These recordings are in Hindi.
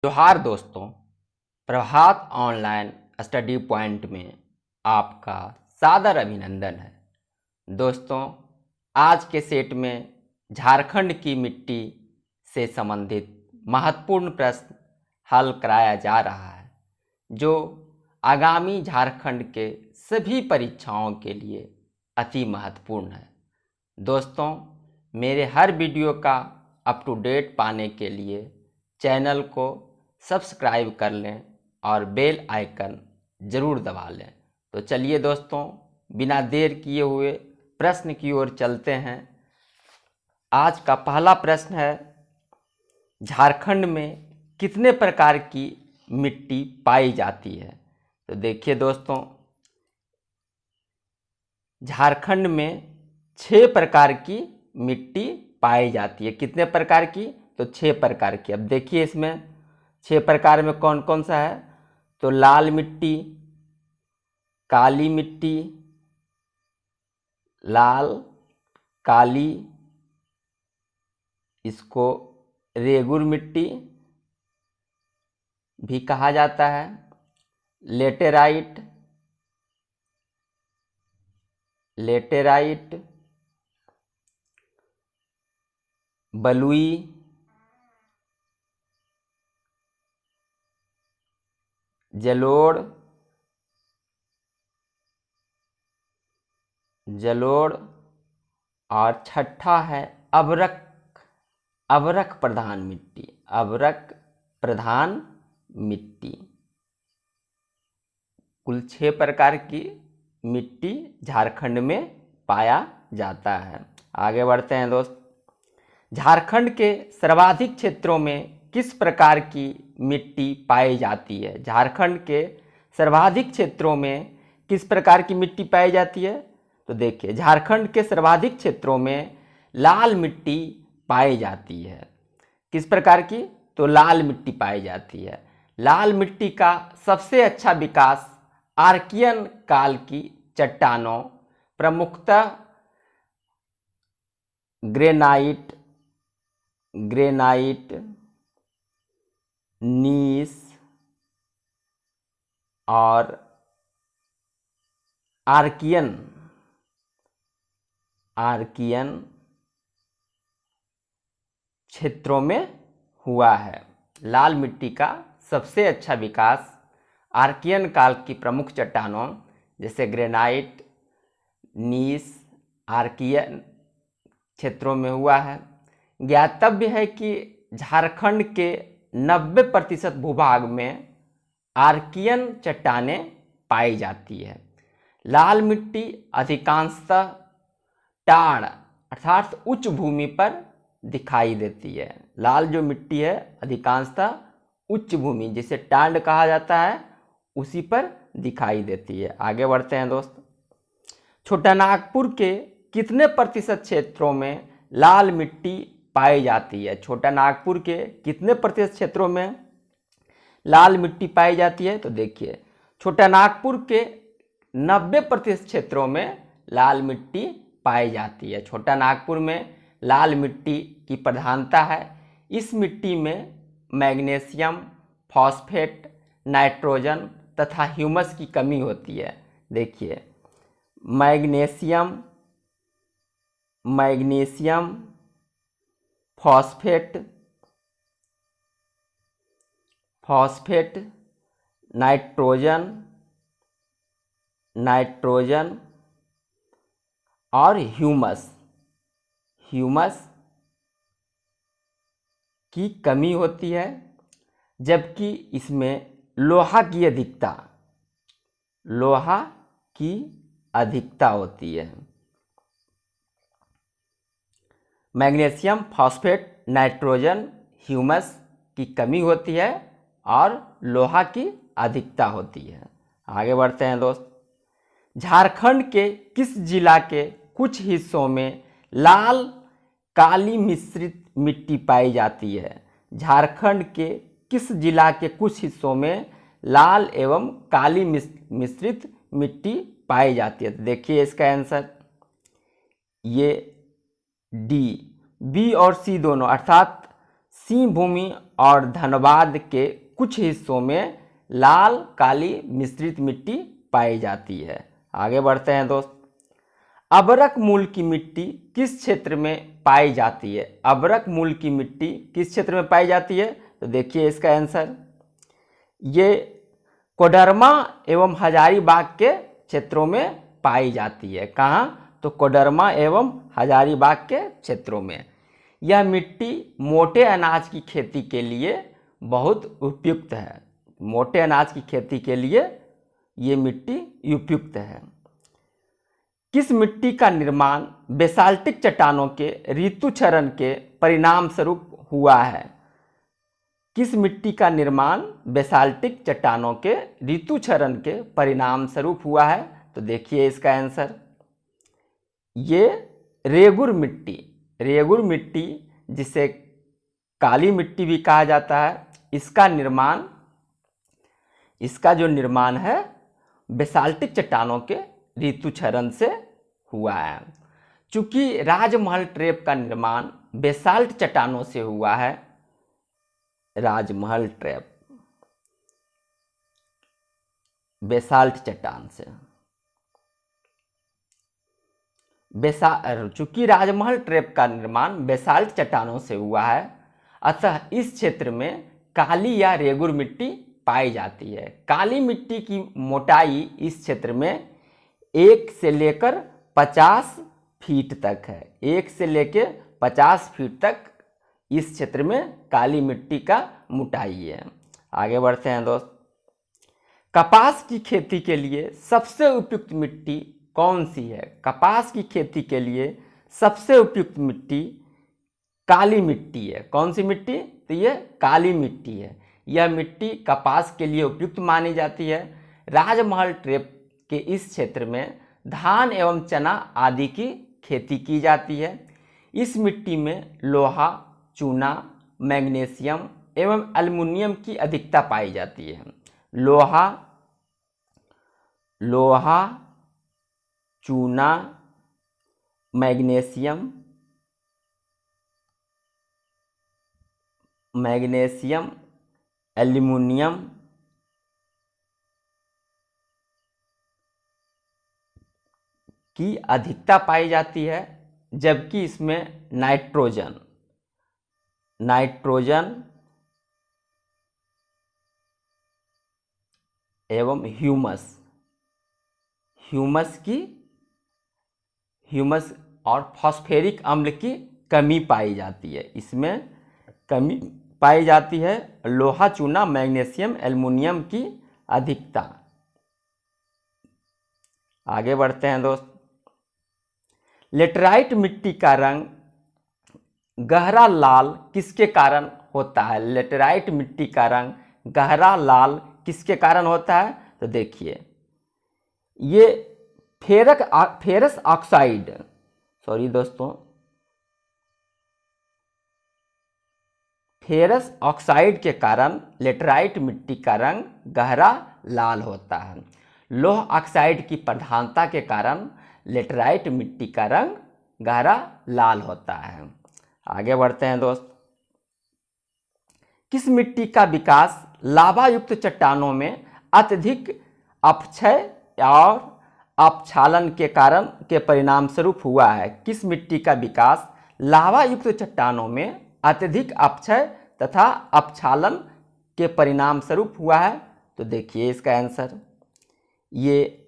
जोहार दोस्तों, प्रभात ऑनलाइन स्टडी पॉइंट में आपका सादर अभिनंदन है। दोस्तों, आज के सेट में झारखंड की मिट्टी से संबंधित महत्वपूर्ण प्रश्न हल कराया जा रहा है, जो आगामी झारखंड के सभी परीक्षाओं के लिए अति महत्वपूर्ण है। दोस्तों, मेरे हर वीडियो का अप टू डेट पाने के लिए चैनल को सब्सक्राइब कर लें और बेल आइकन ज़रूर दबा लें। तो चलिए दोस्तों, बिना देर किए हुए प्रश्न की ओर चलते हैं। आज का पहला प्रश्न है, झारखंड में कितने प्रकार की मिट्टी पाई जाती है? तो देखिए दोस्तों, झारखंड में 6 प्रकार की मिट्टी पाई जाती है। कितने प्रकार की? तो 6 प्रकार की। अब देखिए इसमें 6 प्रकार में कौन कौन सा है। तो लाल मिट्टी, काली मिट्टी, लाल काली, इसको रेगुर मिट्टी भी कहा जाता है, लेटेराइट, बलुई, जलोढ़ और छठा है अभ्रक प्रधान मिट्टी। कुल 6 प्रकार की मिट्टी झारखंड में पाया जाता है। आगे बढ़ते हैं दोस्त। झारखंड के सर्वाधिक क्षेत्रों में किस प्रकार की मिट्टी पाई जाती है? झारखंड के सर्वाधिक क्षेत्रों में किस प्रकार की मिट्टी पाई जाती है? तो देखिए, झारखंड के सर्वाधिक क्षेत्रों में लाल मिट्टी पाई जाती है। किस प्रकार की? तो लाल मिट्टी पाई जाती है। लाल मिट्टी का सबसे अच्छा विकास आर्कियन काल की चट्टानों, प्रमुखतः ग्रेनाइट, नीस और आर्कियन क्षेत्रों में हुआ है। लाल मिट्टी का सबसे अच्छा विकास आर्कियन काल की प्रमुख चट्टानों जैसे ग्रेनाइट, नीस, आर्कियन क्षेत्रों में हुआ है। ज्ञातव्य है कि झारखंड के 90% भूभाग में आर्कियन चट्टानें पाई जाती है। लाल मिट्टी अधिकांशतः टाड़ अर्थात उच्च भूमि पर दिखाई देती है। लाल जो मिट्टी है अधिकांशतः उच्च भूमि, जिसे टांड कहा जाता है, उसी पर दिखाई देती है। आगे बढ़ते हैं दोस्त। छोटानागपुर के कितने प्रतिशत क्षेत्रों में लाल मिट्टी पाई जाती है? छोटानागपुर के कितने प्रतिशत क्षेत्रों में लाल मिट्टी पाई जाती है? तो देखिए, छोटानागपुर के 90% क्षेत्रों में लाल मिट्टी पाई जाती है। छोटानागपुर में लाल मिट्टी की प्रधानता है। इस मिट्टी में मैग्नीशियम, फॉस्फेट, नाइट्रोजन तथा ह्यूमस की कमी होती है। देखिए, मैग्नीशियम, फॉस्फेट, नाइट्रोजन और ह्यूमस की कमी होती है, जबकि इसमें लोहा की अधिकता होती है। मैग्नीशियम, फॉस्फेट, नाइट्रोजन, ह्यूमस की कमी होती है और लोहा की अधिकता होती है। आगे बढ़ते हैं दोस्त। झारखंड के किस जिला के कुछ हिस्सों में लाल काली मिश्रित मिट्टी पाई जाती है? झारखंड के किस जिला के कुछ हिस्सों में लाल एवं काली मिश्रित मिट्टी पाई जाती है? तो देखिए इसका आंसर, ये डी, बी और सी दोनों, अर्थात सिंहभूमि और धनबाद के कुछ हिस्सों में लाल काली मिश्रित मिट्टी पाई जाती है। आगे बढ़ते हैं दोस्त। अबरक मूल की मिट्टी किस क्षेत्र में पाई जाती है? अबरक मूल की मिट्टी किस क्षेत्र में पाई जाती है? तो देखिए इसका आंसर, ये कोडरमा एवं हजारीबाग के क्षेत्रों में पाई जाती है। कहाँ? तो कोडरमा एवं हजारीबाग के क्षेत्रों में। यह मिट्टी मोटे अनाज की खेती के लिए बहुत उपयुक्त है। मोटे अनाज की खेती के लिए ये मिट्टी उपयुक्त है। किस मिट्टी का निर्माण बेसाल्टिक चट्टानों के ऋतुक्षरण के परिणाम स्वरूप हुआ है? किस मिट्टी का निर्माण बेसाल्टिक चट्टानों के ऋतुक्षरण के परिणाम स्वरूप हुआ है? तो देखिए इसका आंसर, ये रेगुर मिट्टी। रेगुर मिट्टी जिसे काली मिट्टी भी कहा जाता है, इसका जो निर्माण है बेसाल्टिक चट्टानों के ऋतुक्षरण से हुआ है। चूंकि राजमहल ट्रैप का निर्माण बेसाल्ट चट्टानों से हुआ है, राजमहल ट्रैप बेसाल्ट चट्टान से, चूंकि राजमहल ट्रैप का निर्माण बेसाल्ट चट्टानों से हुआ है, अतः इस क्षेत्र में काली या रेगुर मिट्टी पाई जाती है। काली मिट्टी की मोटाई इस क्षेत्र में 1 से लेकर 50 फीट तक है। 1 से लेकर 50 फीट तक इस क्षेत्र में काली मिट्टी का मोटाई है। आगे बढ़ते हैं दोस्त। कपास की खेती के लिए सबसे उपयुक्त मिट्टी कौन सी है? कपास की खेती के लिए सबसे उपयुक्त मिट्टी काली मिट्टी है। कौन सी मिट्टी? तो ये काली मिट्टी है। यह मिट्टी कपास के लिए उपयुक्त मानी जाती है। राजमहल ट्रैप के इस क्षेत्र में धान एवं चना आदि की खेती की जाती है। इस मिट्टी में लोहा, चूना, मैग्नीशियम एवं एल्युमिनियम की अधिकता पाई जाती है। लोहा, चूना, मैग्नीशियम, एल्युमिनियम की अधिकता पाई जाती है, जबकि इसमें नाइट्रोजन एवं ह्यूमस और फॉस्फेरिक अम्ल की कमी पाई जाती है। इसमें कमी पाई जाती है। लोहा, चूना, मैग्नीशियम, एल्युमिनियम की अधिकता। आगे बढ़ते हैं दोस्त। लेटराइट मिट्टी का रंग गहरा लाल किसके कारण होता है? लेटराइट मिट्टी का रंग गहरा लाल किसके कारण होता है? तो देखिए, ये फेरस ऑक्साइड, सॉरी दोस्तों, फेरस ऑक्साइड के कारण लेटराइट मिट्टी का रंग गहरा लाल होता है। लौह ऑक्साइड की प्रधानता के कारण लेटराइट मिट्टी का रंग गहरा लाल होता है। आगे बढ़ते हैं दोस्त। किस मिट्टी का विकास लावा युक्त चट्टानों में अत्यधिक अपक्षय और अपक्षालन के परिणाम स्वरूप हुआ है? किस मिट्टी का विकास लावा युक्त चट्टानों में अत्यधिक अपक्षय तथा अपक्षालन के परिणाम स्वरूप हुआ है? तो देखिए इसका आंसर, ये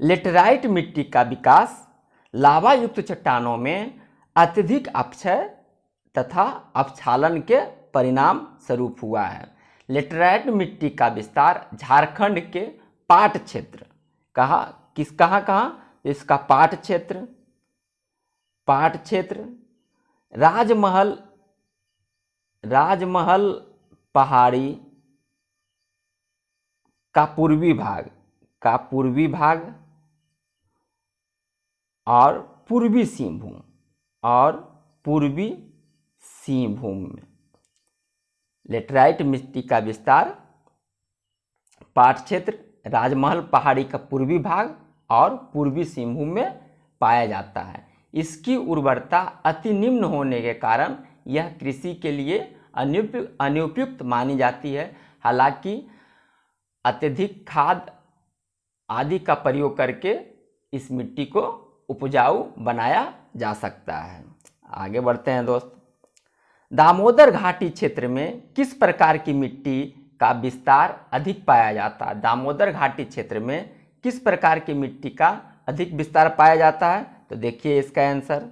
लेटराइट मिट्टी का विकास लावा युक्त चट्टानों में अत्यधिक अपक्षय तथा अपक्षालन के परिणाम स्वरूप हुआ है। लेटराइट मिट्टी का विस्तार झारखंड के पाट क्षेत्र, कहाँ इसका पाट क्षेत्र, राजमहल पहाड़ी का पूर्वी भाग और पूर्वी सिंहभूम में लेटराइट मिट्टी का विस्तार पाट क्षेत्र, राजमहल पहाड़ी का पूर्वी भाग और पूर्वी सिंहभूम में पाया जाता है। इसकी उर्वरता अति निम्न होने के कारण यह कृषि के लिए अनुपयुक्त मानी जाती है। हालांकि अत्यधिक खाद आदि का प्रयोग करके इस मिट्टी को उपजाऊ बनाया जा सकता है। आगे बढ़ते हैं दोस्त। दामोदर घाटी क्षेत्र में किस प्रकार की मिट्टी का विस्तार अधिक पाया जाता है? दामोदर घाटी क्षेत्र में किस प्रकार की मिट्टी का अधिक विस्तार पाया जाता है? तो देखिए इसका आंसर,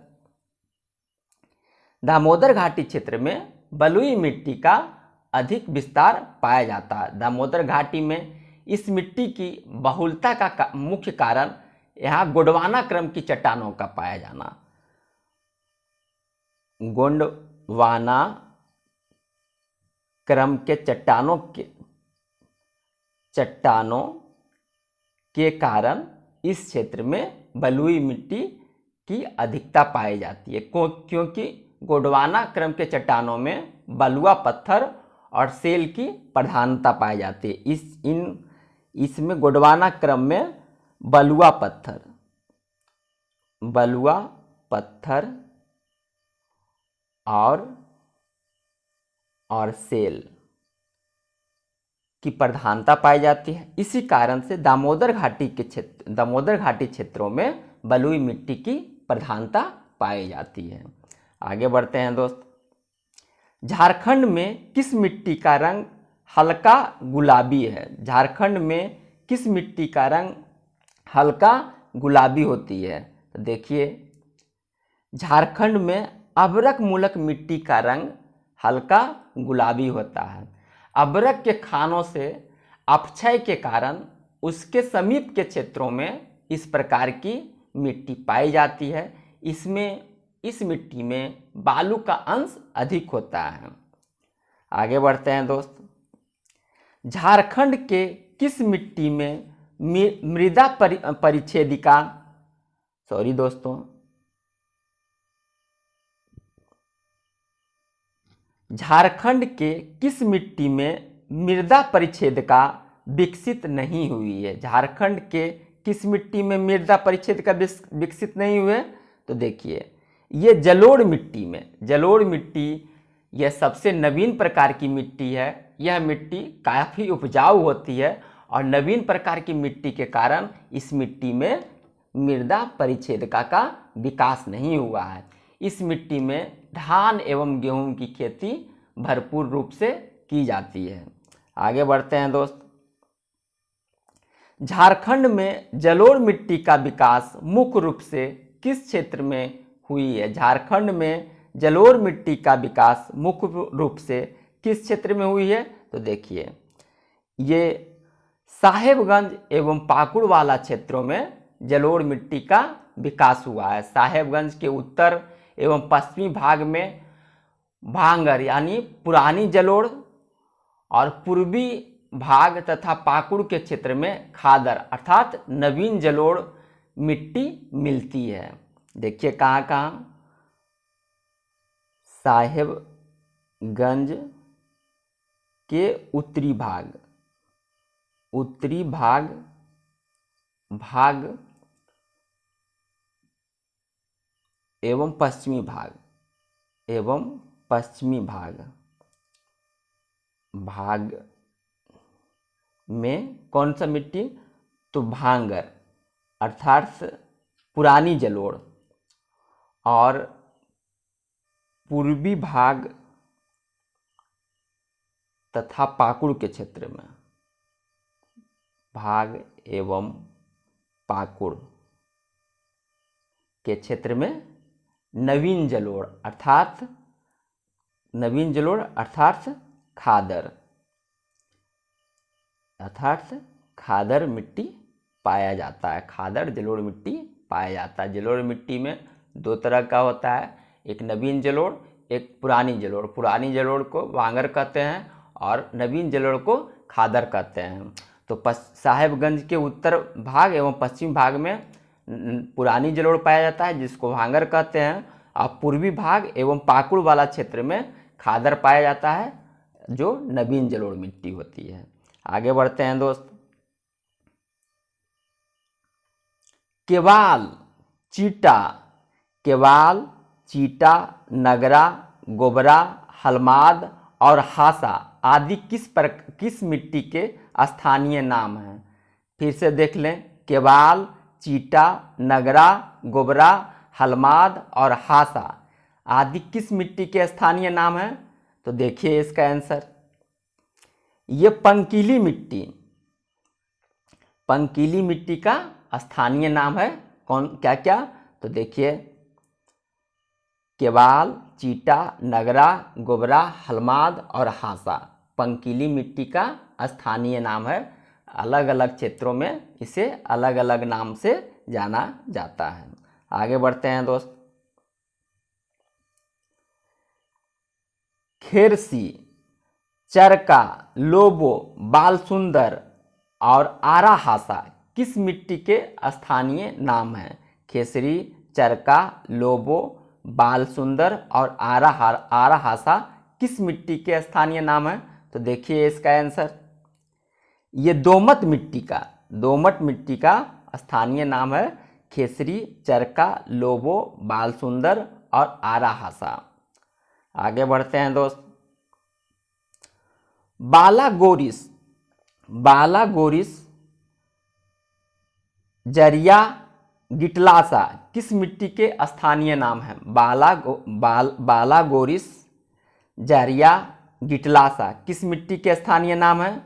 दामोदर घाटी क्षेत्र में बलुई मिट्टी का अधिक विस्तार पाया जाता है। दामोदर घाटी में इस मिट्टी की बहुलता का मुख्य कारण यहाँ गोंडवाना क्रम की चट्टानों का पाया जाना। गोंडवाना क्रम के चट्टानों के कारण इस क्षेत्र में बलुई मिट्टी की अधिकता पाई जाती है, क्योंकि गोंडवाना क्रम के चट्टानों में बलुआ पत्थर और सेल की प्रधानता पाई जाती है। इसमें गोंडवाना क्रम में बलुआ पत्थर और सेल की प्रधानता पाई जाती है। इसी कारण से दामोदर घाटी क्षेत्रों में बलुई मिट्टी की प्रधानता पाई जाती है। आगे बढ़ते हैं दोस्त। झारखंड में किस मिट्टी का रंग हल्का गुलाबी है? झारखंड में किस मिट्टी का रंग हल्का गुलाबी होती है? तो देखिए, झारखंड में अभ्रक मूलक मिट्टी का रंग हल्का गुलाबी होता है। अभ्रक के खानों से अपक्षय के कारण उसके समीप के क्षेत्रों में इस प्रकार की मिट्टी पाई जाती है। इस मिट्टी में बालू का अंश अधिक होता है। आगे बढ़ते हैं दोस्त। झारखंड के किस मिट्टी में मृदा परिच्छेदिका झारखंड के किस मिट्टी में मृदा परिच्छेदिका विकसित नहीं हुई है? झारखंड के किस मिट्टी में मृदा परिच्छेदिका विकसित नहीं हुए? तो देखिए, ये जलोढ़ मिट्टी यह सबसे नवीन प्रकार की मिट्टी है। यह मिट्टी काफ़ी उपजाऊ होती है और नवीन प्रकार की मिट्टी के कारण इस मिट्टी में मृदा परिच्छेदिका का विकास नहीं हुआ है। इस मिट्टी में धान एवं गेहूं की खेती भरपूर रूप से की जाती है। आगे बढ़ते हैं दोस्त। झारखंड में जलोढ़ मिट्टी का विकास मुख्य रूप से किस क्षेत्र में हुई है? झारखंड में जलोढ़ मिट्टी का विकास मुख्य रूप से किस क्षेत्र में हुई है? तो देखिए, ये साहेबगंज एवं पाकुड़ वाला क्षेत्रों में जलोढ़ मिट्टी का विकास हुआ है। साहेबगंज के उत्तर एवं पश्चिमी भाग में भांगर यानी पुरानी जलोढ़ और पूर्वी भाग तथा पाकुड़ के क्षेत्र में खादर अर्थात नवीन जलोढ़ मिट्टी मिलती है। देखिए कहाँ कहाँ, साहेबगंज के उत्तरी भाग एवं पश्चिमी भाग में कौन सा मिट्टी? तो भांगर अर्थात पुरानी जलोढ़ और पूर्वी भाग तथा पाकुड़ के क्षेत्र में भाग एवं पाकुड़ के क्षेत्र में नवीन जलोढ़ अर्थात खादर मिट्टी पाया जाता है। खादर जलोढ़ मिट्टी पाया जाता है। जलोढ़ मिट्टी में दो तरह का होता है, एक नवीन जलोढ़, एक पुरानी जलोढ़। पुरानी जलोढ़ को भांगर कहते हैं और नवीन जलोढ़ को खादर कहते हैं। तो साहेबगंज के उत्तर भाग एवं पश्चिम भाग में पुरानी जलोढ़ पाया जाता है जिसको भांगर कहते हैं, और पूर्वी भाग एवं पाकुड़ वाला क्षेत्र में खादर पाया जाता है जो नवीन जलोढ़ मिट्टी होती है। आगे बढ़ते हैं दोस्त। केवाल, चीटा, नगरा, गोबरा, हलमाद और हासा आदि किस मिट्टी के स्थानीय नाम हैं? फिर से देख लें, केवाल, चीटा, नगरा, गोबरा, हलमाद और हासा आदि किस मिट्टी के स्थानीय नाम हैं? तो देखिए इसका आंसर, ये पंकीली मिट्टी का स्थानीय नाम है। कौन क्या क्या? तो देखिए, केवाल, चीटा, नगरा, गोबरा, हलमाद और हासा पंकीली मिट्टी का स्थानीय नाम है। अलग अलग क्षेत्रों में इसे अलग अलग नाम से जाना जाता है। आगे बढ़ते हैं दोस्त। खेरसी, चरका, लोबो, बालसुंदर और आरा हासा किस मिट्टी के स्थानीय नाम हैं? खेसरी, चरका, लोबो, बालसुंदर और आरा हासा किस मिट्टी के स्थानीय नाम हैं? तो देखिए इसका आंसर, ये दोमट मिट्टी का स्थानीय नाम है खेसरी, चरका, लोबो, बालसुंदर और आरा हासा। आगे बढ़ते हैं दोस्त। बालागोरिस जरिया गिटलासा किस मिट्टी के स्थानीय नाम है? बालागोरिस जरिया गिटलासा किस मिट्टी के स्थानीय नाम है?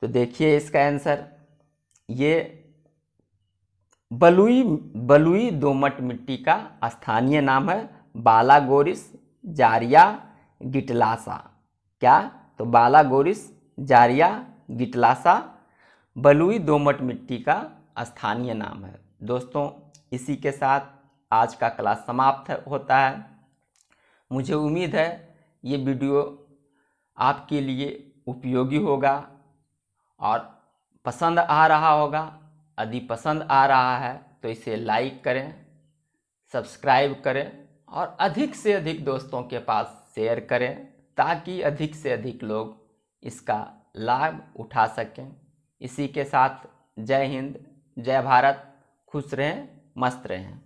तो देखिए इसका आंसर, ये बलुई दोमट मिट्टी का स्थानीय नाम है बालागोरिस जारिया गिटलासा। क्या? तो बालागोरिस जारिया गिटलासा बलुई दोमट मिट्टी का स्थानीय नाम है। दोस्तों, इसी के साथ आज का क्लास समाप्त होता है। मुझे उम्मीद है ये वीडियो आपके लिए उपयोगी होगा और पसंद आ रहा होगा। यदि पसंद आ रहा है तो इसे लाइक करें, सब्सक्राइब करें और अधिक से अधिक दोस्तों के पास शेयर करें, ताकि अधिक से अधिक लोग इसका लाभ उठा सकें। इसी के साथ जय हिंद, जय भारत, खुश रहें, मस्त रहें।